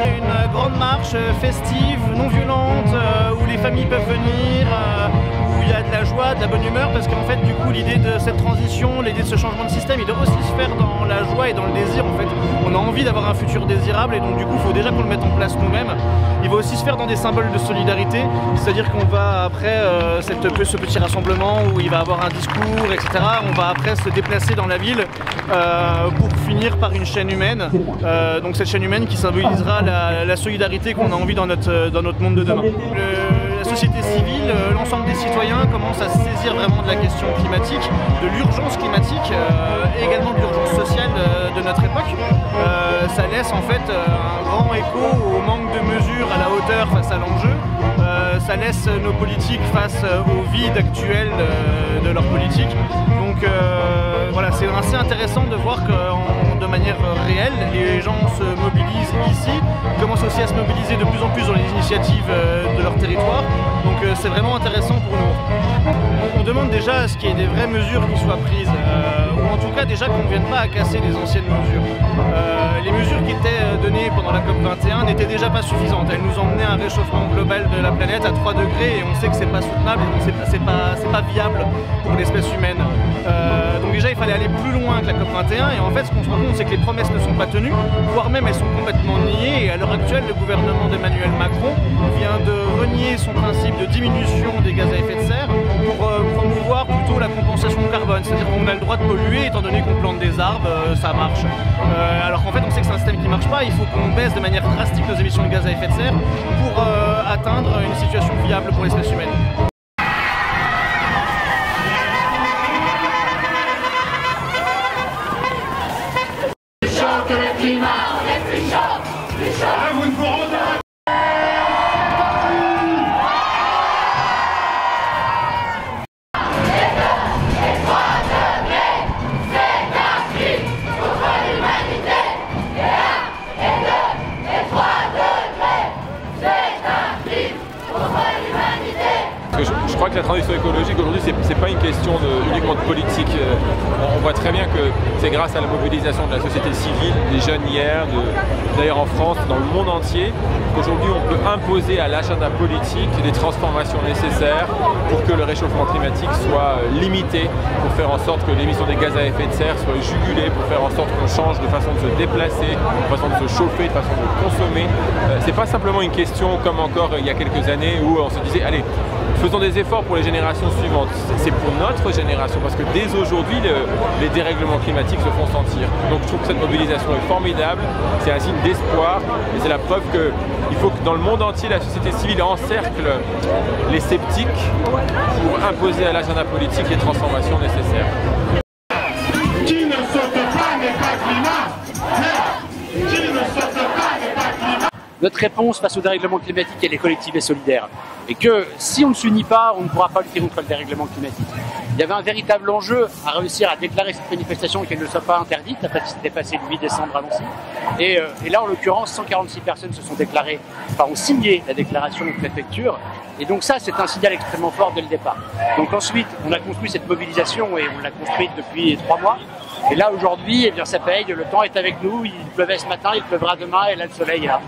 Une grande marche festive, non violente, où les familles peuvent venir, où il y a de la joie, de la bonne humeur, parce qu'en fait du coup l'idée de cette transition, l'idée de ce changement de système, il doit aussi se faire dans la joie et dans le désir en fait. On a envie d'avoir un futur désirable et donc du coup il faut déjà qu'on le mette en place nous-mêmes. Il va aussi se faire dans des symboles de solidarité, c'est-à-dire qu'on va après ce petit rassemblement où il va avoir un discours, etc. On va après se déplacer dans la ville pour finir par une chaîne humaine. Donc cette chaîne humaine qui symbolisera la solidarité qu'on a envie dans notre monde de demain. La société civile, l'ensemble des citoyens commencent à se saisir vraiment de la question climatique, de l'urgence climatique et également de l'urgence sociale de notre époque. Ça laisse en fait un grand écho au manque de mesures à la hauteur face à l'enjeu. Ça laisse nos politiques face au vide actuel de leur politique. Donc voilà, c'est assez intéressant de voir que de manière réelle, les gens se mobilisent ici, commencent aussi à se mobiliser de plus en plus dans les initiatives de leur territoire. Donc c'est vraiment intéressant pour nous. On demande déjà à ce qu'il y ait des vraies mesures qui soient prises, ou en tout cas déjà qu'on ne vienne pas à casser les anciennes mesures. Les mesures qui étaient données pendant la COP21 n'étaient déjà pas suffisantes. Elles nous emmenaient à un réchauffement global de la planète à 3 degrés et on sait que c'est pas soutenable, c'est pas viable pour l'espèce humaine. Donc déjà il fallait aller plus loin que la COP21 et en fait ce qu'on se rend compte c'est que les promesses ne sont pas tenues, voire même elles sont complètement niées et à l'heure actuelle le gouvernement d'Emmanuel Macron vient de renier son principe de diminution des gaz à effet de serre pour promouvoir plutôt la compensation carbone, c'est-à-dire qu'on a le droit de polluer étant donné qu'on plante des arbres, ça marche. Alors qu'en fait on sait que c'est un système qui ne marche pas, il faut qu'on baisse de manière drastique nos émissions de gaz à effet de serre pour atteindre une situation viable pour l'espèce humaine. Je crois que la transition écologique aujourd'hui c'est pas une question uniquement de politique. On voit très bien que c'est grâce à la mobilisation de la société civile, des jeunes hier, d'ailleurs en France, dans le monde entier, qu'aujourd'hui on peut imposer à l'agenda politique des transformations nécessaires pour que le réchauffement climatique soit limité, pour faire en sorte que l'émission des gaz à effet de serre soit jugulée, pour faire en sorte qu'on change de façon de se déplacer, de façon de se chauffer, de façon de consommer. C'est pas simplement une question comme encore il y a quelques années où on se disait allez, faisons des efforts pour les générations suivantes. C'est pour notre génération parce que dès aujourd'hui les dérèglements climatiques se font sentir. Donc je trouve que cette mobilisation est formidable, c'est un signe d'espoir et c'est la preuve qu'il faut que dans le monde entier la société civile encercle les sceptiques pour imposer à l'agenda politique les transformations nécessaires. Qui ne saute pas n'est pas climat. Qui ne saute pas n'est pas climat. Notre réponse face au dérèglement climatique, elle est collective et solidaire. Et que si on ne s'unit pas, on ne pourra pas lutter contre le dérèglement climatique. Il y avait un véritable enjeu à réussir à déclarer cette manifestation et qu'elle ne soit pas interdite, après ce qui s'était passé le 8 décembre à Nancy. Et là, en l'occurrence, 146 personnes se sont déclarées, ont signé la déclaration de préfecture. Et donc ça, c'est un signal extrêmement fort dès le départ. Donc ensuite, on a construit cette mobilisation et on l'a construite depuis 3 mois. Et là, aujourd'hui, eh bien, ça paye, le temps est avec nous, il pleuvait ce matin, il pleuvra demain et là, le soleil est là.